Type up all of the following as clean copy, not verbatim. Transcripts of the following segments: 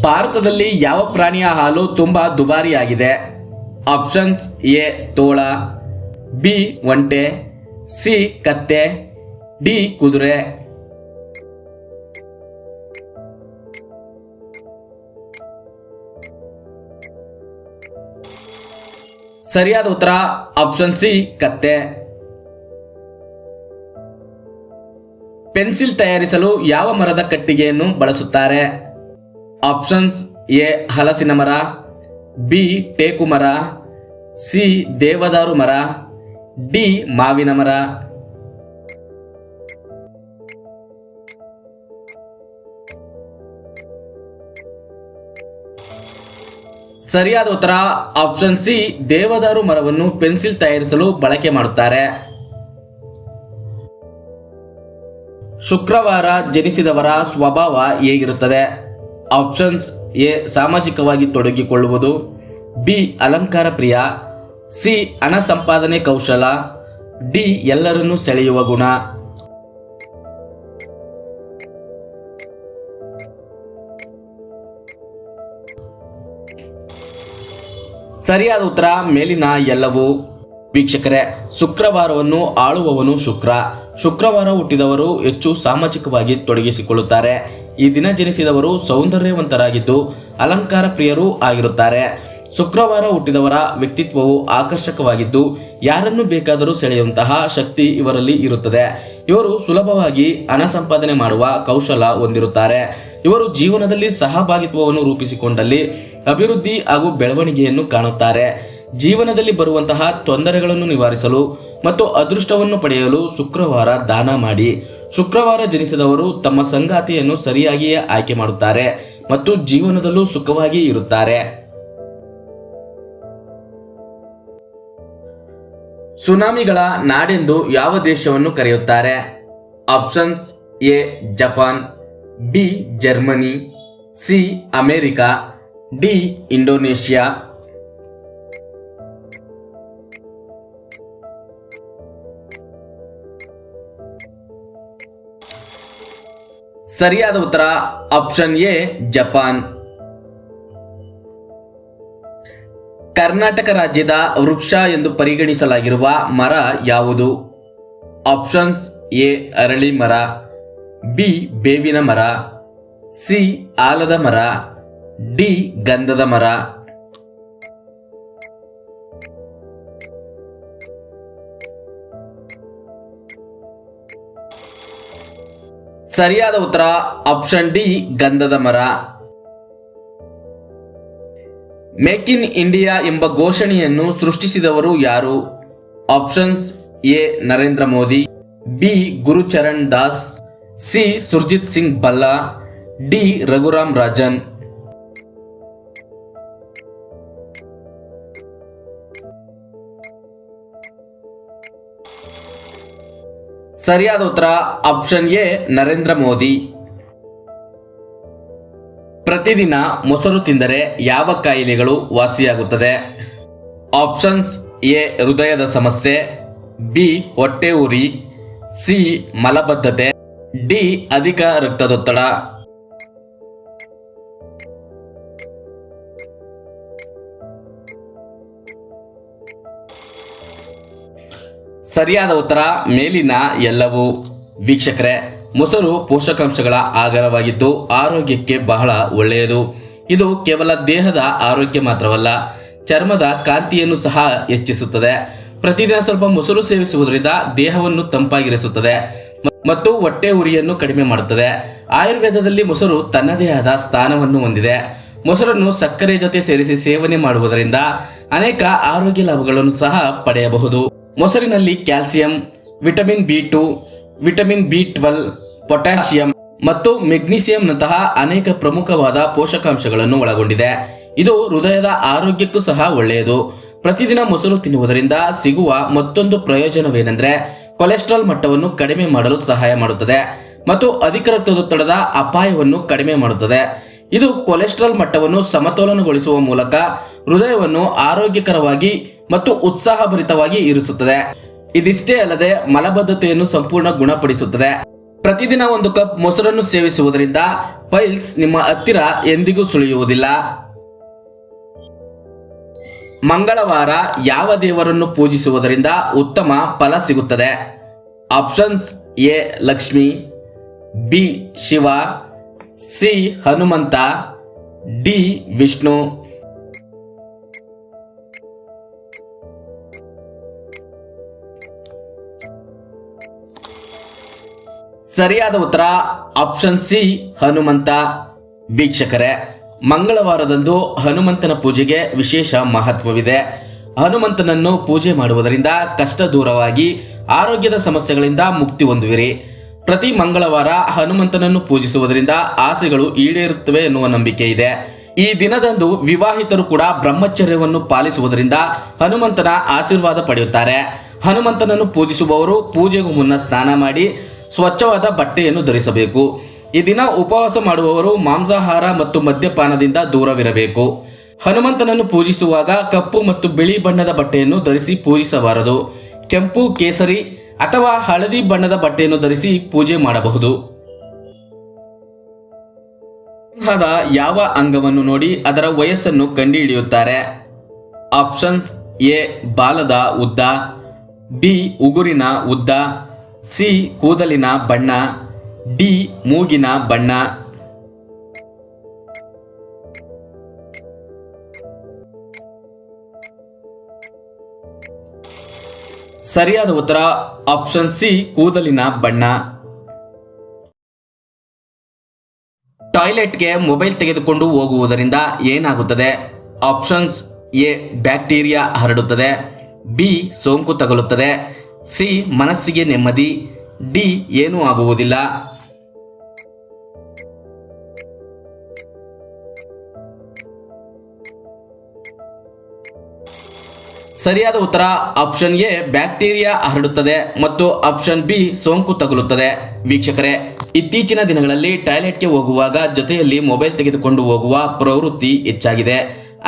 ಭಾರತದಲ್ಲಿ ಯಾವ ಪ್ರಾಣಿಯ ಹಾಲು ತುಂಬಾ ದುಬಾರಿಯಾಗಿದೆ? ಆಪ್ಷನ್ಸ್: ಎ ತೋಳ, ಬಿ ಒಂಟೆ, ಸಿ ಕತ್ತೆ, ಡಿ ಕುದುರೆ. ಸರಿಯಾದ ಉತ್ತರ ಆಪ್ಷನ್ ಸಿ ಕತ್ತೆ. ಪೆನ್ಸಿಲ್ ತಯಾರಿಸಲು ಯಾವ ಮರದ ಕಟ್ಟಿಗೆಯನ್ನು ಬಳಸುತ್ತಾರೆ? ಆಪ್ಷನ್ಸ್: ಎ ಹಲಸಿನ ಮರ, ಬಿ ಟೇಕು ಮರ, ಸಿ ದೇವದಾರು ಮರ, ಡಿ ಮಾವಿನ ಮರ. ಸರಿಯಾದ ಉತ್ತರ ಆಪ್ಷನ್ ಸಿ ದೇವದಾರು ಮರವನ್ನು ಪೆನ್ಸಿಲ್ ತಯಾರಿಸಲು ಬಳಕೆ ಮಾಡುತ್ತಾರೆ. ಶುಕ್ರವಾರ ಜನಿಸಿದವರ ಸ್ವಭಾವ ಹೇಗಿರುತ್ತದೆ? ಆಪ್ಷನ್ಸ್: ಎ ಸಾಮಾಜಿಕವಾಗಿ ತೊಡಗಿಕೊಳ್ಳುವುದು, ಬಿ ಅಲಂಕಾರ ಪ್ರಿಯ, ಸಿ ಹಣ ಸಂಪಾದನೆ ಕೌಶಲ, ಡಿ ಎಲ್ಲರನ್ನೂ ಸೆಳೆಯುವ ಗುಣ. ಸರಿಯಾದ ಉತ್ತರ ಮೇಲಿನ ಎಲ್ಲವೂ. ವೀಕ್ಷಕರೇ, ಶುಕ್ರವಾರವನ್ನು ಆಳುವವನು ಶುಕ್ರ. ಶುಕ್ರವಾರ ಹುಟ್ಟಿದವರು ಹೆಚ್ಚು ಸಾಮಾಜಿಕವಾಗಿ ತೊಡಗಿಸಿಕೊಳ್ಳುತ್ತಾರೆ. ಈ ದಿನ ಜನಿಸಿದವರು ಸೌಂದರ್ಯವಂತರಾಗಿದ್ದು ಅಲಂಕಾರ ಪ್ರಿಯರೂ ಆಗಿರುತ್ತಾರೆ. ಶುಕ್ರವಾರ ಹುಟ್ಟಿದವರ ವ್ಯಕ್ತಿತ್ವವು ಆಕರ್ಷಕವಾಗಿದ್ದು ಯಾರನ್ನು ಬೇಕಾದರೂ ಸೆಳೆಯುವಂತಹ ಶಕ್ತಿ ಇವರಲ್ಲಿ ಇರುತ್ತದೆ. ಇವರು ಸುಲಭವಾಗಿ ಹಣ ಸಂಪಾದನೆ ಮಾಡುವ ಕೌಶಲ ಹೊಂದಿರುತ್ತಾರೆ. ಇವರು ಜೀವನದಲ್ಲಿ ಸಹಭಾಗಿತ್ವವನ್ನು ರೂಪಿಸಿಕೊಂಡಲ್ಲಿ ಅಭಿವೃದ್ಧಿ ಹಾಗೂ ಬೆಳವಣಿಗೆಯನ್ನು ಕಾಣುತ್ತಾರೆ. ಜೀವನದಲ್ಲಿ ಬರುವಂತಹ ತೊಂದರೆಗಳನ್ನು ನಿವಾರಿಸಲು ಮತ್ತು ಅದೃಷ್ಟವನ್ನು ಪಡೆಯಲು ಶುಕ್ರವಾರ ದಾನ ಮಾಡಿ. ಶುಕ್ರವಾರ ಜನಿಸಿದವರು ತಮ್ಮ ಸಂಗಾತಿಯನ್ನು ಸರಿಯಾಗಿಯೇ ಆಯ್ಕೆ ಮಾಡುತ್ತಾರೆ ಮತ್ತು ಜೀವನದಲ್ಲೂ ಸುಖವಾಗಿ ಇರುತ್ತಾರೆ. ಸುನಾಮಿಗಳ ನಾಡೆಂದು ಯಾವ ದೇಶವನ್ನು ಕರೆಯುತ್ತಾರೆ? Options: A Japan, B Germany, C America, D Indonesia. ಸರಿಯಾದ ಉತ್ತರ ಆಪ್ಷನ್ ಎ ಜಪಾನ್. ಕರ್ನಾಟಕ ರಾಜ್ಯದ ವೃಕ್ಷ ಎಂದು ಪರಿಗಣಿಸಲಾಗಿರುವ ಮರ ಯಾವುದು? ಆಪ್ಷನ್ಸ್: ಎ ಅರಳಿ ಮರ, ಬಿ ಬೇವಿನ ಮರ, ಸಿ ಆಲದ ಮರ, ಡಿ ಗಂಧದ ಮರ. ಸರಿಯಾದ ಉತ್ತರ ಆಪ್ಷನ್ ಡಿ ಗಂಧದ ಮರ. ಮೇಕ್ ಇನ್ ಇಂಡಿಯಾ ಎಂಬ ಘೋಷಣೆಯನ್ನು ಸೃಷ್ಟಿಸಿದವರು ಯಾರು? Options: A Narendra Modi, B Gurucharan Das, C Surjit Singh Bhalla, D Raghuram Rajan. ಸರಿಯಾದ ಉತ್ತರ ಆಪ್ಷನ್ ಎ ನರೇಂದ್ರ ಮೋದಿ. ಪ್ರತಿದಿನ ಮೊಸರು ತಿಂದರೆ ಯಾವ ಕಾಯಿಲೆಗಳು ವಾಸಿಯಾಗುತ್ತದೆ? ಆಪ್ಷನ್ಸ್: ಎ ಹೃದಯದ ಸಮಸ್ಯೆ, ಬಿ ಹೊಟ್ಟೆ ಉರಿ, ಸಿ ಮಲಬದ್ಧತೆ, ಡಿ ಅಧಿಕ ರಕ್ತದೊತ್ತಡ. ಸರಿಯಾದ ಉತ್ತರ ಮೇಲಿನ ಎಲ್ಲವೂ. ವೀಕ್ಷಕರೇ, ಮೊಸರು ಪೋಷಕಾಂಶಗಳ ಆಗರವಾಗಿದ್ದು ಆರೋಗ್ಯಕ್ಕೆ ಬಹಳ ಒಳ್ಳೆಯದು. ಇದು ಕೇವಲ ದೇಹದ ಆರೋಗ್ಯ ಮಾತ್ರವಲ್ಲ, ಚರ್ಮದ ಕಾಂತಿಯನ್ನು ಸಹ ಹೆಚ್ಚಿಸುತ್ತದೆ. ಪ್ರತಿದಿನ ಸ್ವಲ್ಪ ಮೊಸರು ಸೇವಿಸುವುದರಿಂದ ದೇಹವನ್ನು ತಂಪಾಗಿರಿಸುತ್ತದೆ ಮತ್ತು ಹೊಟ್ಟೆ ಉರಿಯನ್ನು ಕಡಿಮೆ ಮಾಡುತ್ತದೆ. ಆಯುರ್ವೇದದಲ್ಲಿ ಮೊಸರು ತನ್ನದೇ ಆದ ಸ್ಥಾನವನ್ನು ಹೊಂದಿದೆ. ಮೊಸರನ್ನು ಸಕ್ಕರೆ ಜೊತೆ ಸೇರಿಸಿ ಸೇವನೆ ಮಾಡುವುದರಿಂದ ಅನೇಕ ಆರೋಗ್ಯ ಲಾಭಗಳನ್ನು ಸಹ ಪಡೆಯಬಹುದು. ಮೊಸರಿನಲ್ಲಿ ಕ್ಯಾಲ್ಸಿಯಂ, ವಿಟಮಿನ್ ಬಿ2, ವಿಟಮಿನ್ ಬಿ12, ಪೊಟ್ಯಾಷಿಯಂ ಮತ್ತು ಮೆಗ್ನೀಸಿಯಂನಂತಹ ಅನೇಕ ಪ್ರಮುಖವಾದ ಪೋಷಕಾಂಶಗಳನ್ನು ಒಳಗೊಂಡಿದೆ. ಇದು ಹೃದಯದ ಆರೋಗ್ಯಕ್ಕೂ ಸಹ ಒಳ್ಳೆಯದು. ಪ್ರತಿದಿನ ಮೊಸರು ತಿನ್ನುವುದರಿಂದ ಸಿಗುವ ಮತ್ತೊಂದು ಪ್ರಯೋಜನವೇನೆಂದರೆ ಕೊಲೆಸ್ಟ್ರಾಲ್ ಮಟ್ಟವನ್ನು ಕಡಿಮೆ ಮಾಡಲು ಸಹಾಯ ಮಾಡುತ್ತದೆ ಮತ್ತು ಅಧಿಕ ರಕ್ತದೊತ್ತಡದ ಅಪಾಯವನ್ನು ಕಡಿಮೆ ಮಾಡುತ್ತದೆ. ಇದು ಕೊಲೆಸ್ಟ್ರಾಲ್ ಮಟ್ಟವನ್ನು ಸಮತೋಲನಗೊಳಿಸುವ ಮೂಲಕ ಹೃದಯವನ್ನು ಆರೋಗ್ಯಕರವಾಗಿ ಮತ್ತು ಉತ್ಸಾಹಭರಿತವಾಗಿ ಇರಿಸುತ್ತದೆ. ಇದಿಷ್ಟೇ ಅಲ್ಲದೆ ಮಲಬದ್ಧತೆಯನ್ನು ಸಂಪೂರ್ಣ ಗುಣಪಡಿಸುತ್ತದೆ. ಪ್ರತಿದಿನ 1 ಕಪ್ ಮೊಸರನ್ನು ಸೇವಿಸುವುದರಿಂದ ಪೈಲ್ಸ್ ನಿಮ್ಮ ಹತ್ತಿರ ಎಂದಿಗೂ ಸುಳಿಯುವುದಿಲ್ಲ. ಮಂಗಳವಾರ ಯಾವ ದೇವರನ್ನು ಪೂಜಿಸುವುದರಿಂದ ಉತ್ತಮ ಫಲ ಸಿಗುತ್ತದೆ? Options: A Lakshmi, B Shiva, C Hanumantha, D Vishnu. ಸರಿಯಾದ ಉತ್ತರ ಆಪ್ಷನ್ ಸಿ ಹನುಮಂತ. ವೀಕ್ಷಕರೇ, ಮಂಗಳವಾರದಂದು ಹನುಮಂತನ ಪೂಜೆಗೆ ವಿಶೇಷ ಮಹತ್ವವಿದೆ. ಹನುಮಂತನನ್ನು ಪೂಜೆ ಮಾಡುವುದರಿಂದ ಕಷ್ಟ ದೂರವಾಗಿ ಆರೋಗ್ಯದ ಸಮಸ್ಯೆಗಳಿಂದ ಮುಕ್ತಿ ಹೊಂದುವಿರಿ. ಪ್ರತಿ ಮಂಗಳವಾರ ಹನುಮಂತನನ್ನು ಪೂಜಿಸುವುದರಿಂದ ಆಸೆಗಳು ಈಡೇರುತ್ತವೆ ಎನ್ನುವ ನಂಬಿಕೆ ಇದೆ. ಈ ದಿನದಂದು ವಿವಾಹಿತರು ಕೂಡ ಬ್ರಹ್ಮಚರ್ಯವನ್ನು ಪಾಲಿಸುವುದರಿಂದ ಹನುಮಂತನ ಆಶೀರ್ವಾದ ಪಡೆಯುತ್ತಾರೆ. ಹನುಮಂತನನ್ನು ಪೂಜಿಸುವವರು ಪೂಜೆಗೂ ಮುನ್ನ ಸ್ನಾನ ಮಾಡಿ ಸ್ವಚ್ಛವಾದ ಬಟ್ಟೆಯನ್ನು ಧರಿಸಬೇಕು. ಈ ದಿನ ಉಪವಾಸ ಮಾಡುವವರು ಮಾಂಸಾಹಾರ ಮತ್ತು ಮದ್ಯಪಾನದಿಂದ ದೂರವಿರಬೇಕು. ಹನುಮಂತನನ್ನು ಪೂಜಿಸುವಾಗ ಕಪ್ಪು ಮತ್ತು ಬಿಳಿ ಬಣ್ಣದ ಬಟ್ಟೆಯನ್ನು ಧರಿಸಿ ಪೂಜಿಸಬಾರದು. ಕೆಂಪು, ಕೇಸರಿ ಅಥವಾ ಹಳದಿ ಬಣ್ಣದ ಬಟ್ಟೆಯನ್ನು ಧರಿಸಿ ಪೂಜೆ ಮಾಡಬಹುದು. ಸಿಂಹದ ಯಾವ ಅಂಗವನ್ನು ನೋಡಿ ಅದರ ವಯಸ್ಸನ್ನು ಕಂಡುಹಿಡಿಯುತ್ತಾರೆ? ಆಪ್ಷನ್ಸ್: ಎ ಬಾಲದ ಉದ್ದ, ಬಿ ಉಗುರಿನ ಉದ್ದ, ಸಿ ಕೂದಲಿನ ಬಣ್ಣ, ಡಿ ಮೂಗಿನ ಬಣ್ಣ. ಸರಿಯಾದ ಉತ್ತರ ಆಪ್ಷನ್ ಸಿ ಕೂದಲಿನ ಬಣ್ಣ. ಟಾಯ್ಲೆಟ್ಗೆ ಮೊಬೈಲ್ ತೆಗೆದುಕೊಂಡು ಹೋಗುವುದರಿಂದ ಏನಾಗುತ್ತದೆ? ಆಪ್ಷನ್ಸ್: ಎ ಬ್ಯಾಕ್ಟೀರಿಯಾ ಹರಡುತ್ತದೆ, ಬಿ ಸೋಂಕು ತಗುಲುತ್ತದೆ, ಸಿ ಮನಸ್ಸಿಗೆ ನೆಮ್ಮದಿ, ಡಿ ಏನೂ ಆಗುವುದಿಲ್ಲ. ಸರಿಯಾದ ಉತ್ತರ ಆಪ್ಷನ್ ಎ ಬ್ಯಾಕ್ಟೀರಿಯಾ ಹರಡುತ್ತದೆ ಮತ್ತು ಆಪ್ಷನ್ ಬಿ ಸೋಂಕು ತಗುಲುತ್ತದೆ. ವೀಕ್ಷಕರೇ, ಇತ್ತೀಚಿನ ದಿನಗಳಲ್ಲಿ ಟಾಯ್ಲೆಟ್ಗೆ ಹೋಗುವಾಗ ಜೊತೆಯಲ್ಲಿ ಮೊಬೈಲ್ ತೆಗೆದುಕೊಂಡು ಹೋಗುವ ಪ್ರವೃತ್ತಿ ಹೆಚ್ಚಾಗಿದೆ.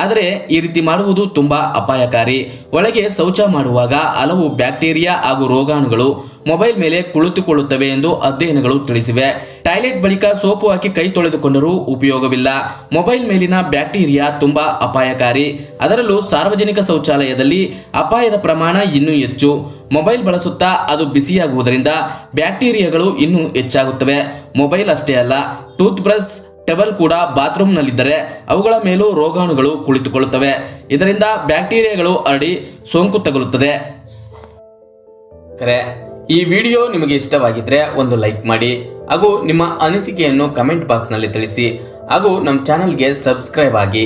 ಆದರೆ ಈ ರೀತಿ ಮಾಡುವುದು ತುಂಬಾ ಅಪಾಯಕಾರಿ. ಒಳಗೆ ಶೌಚ ಮಾಡುವಾಗ ಹಲವು ಬ್ಯಾಕ್ಟೀರಿಯಾ ಹಾಗೂ ರೋಗಾಣುಗಳು ಮೊಬೈಲ್ ಮೇಲೆ ಕುಳಿತುಕೊಳ್ಳುತ್ತವೆ ಎಂದು ಅಧ್ಯಯನಗಳು ತಿಳಿಸಿವೆ. ಟಾಯ್ಲೆಟ್ ಬಳಿಕ ಸೋಪು ಹಾಕಿ ಕೈ ತೊಳೆದುಕೊಂಡರೂ ಉಪಯೋಗವಿಲ್ಲ. ಮೊಬೈಲ್ ಮೇಲಿನ ಬ್ಯಾಕ್ಟೀರಿಯಾ ತುಂಬಾ ಅಪಾಯಕಾರಿ. ಅದರಲ್ಲೂ ಸಾರ್ವಜನಿಕ ಶೌಚಾಲಯದಲ್ಲಿ ಅಪಾಯದ ಪ್ರಮಾಣ ಇನ್ನೂ ಹೆಚ್ಚು. ಮೊಬೈಲ್ ಬಳಸುತ್ತಾ ಅದು ಬಿಸಿಯಾಗುವುದರಿಂದ ಬ್ಯಾಕ್ಟೀರಿಯಾಗಳು ಇನ್ನೂ ಹೆಚ್ಚಾಗುತ್ತವೆ. ಮೊಬೈಲ್ ಅಷ್ಟೇ ಅಲ್ಲ, ಟೂತ್ ಬ್ರಷ್, ಟವೆಲ್ ಕೂಡ ಬಾತ್ರೂಮ್ನಲ್ಲಿದ್ದರೆ ಅವುಗಳ ಮೇಲೂ ರೋಗಾಣುಗಳು ಕುಳಿತುಕೊಳ್ಳುತ್ತವೆ. ಇದರಿಂದ ಬ್ಯಾಕ್ಟೀರಿಯಾಗಳು ಹರಡಿ ಸೋಂಕು ತಗುಲುತ್ತದೆ. ಈ ವಿಡಿಯೋ ನಿಮಗೆ ಇಷ್ಟವಾಗಿದ್ರೆ ಒಂದು ಲೈಕ್ ಮಾಡಿ ಹಾಗೂ ನಿಮ್ಮ ಅನಿಸಿಕೆಯನ್ನು ಕಮೆಂಟ್ ಬಾಕ್ಸ್ನಲ್ಲಿ ತಿಳಿಸಿ ಹಾಗೂ ನಮ್ಮ ಚಾನಲ್ಗೆ ಸಬ್ಸ್ಕ್ರೈಬ್ ಆಗಿ.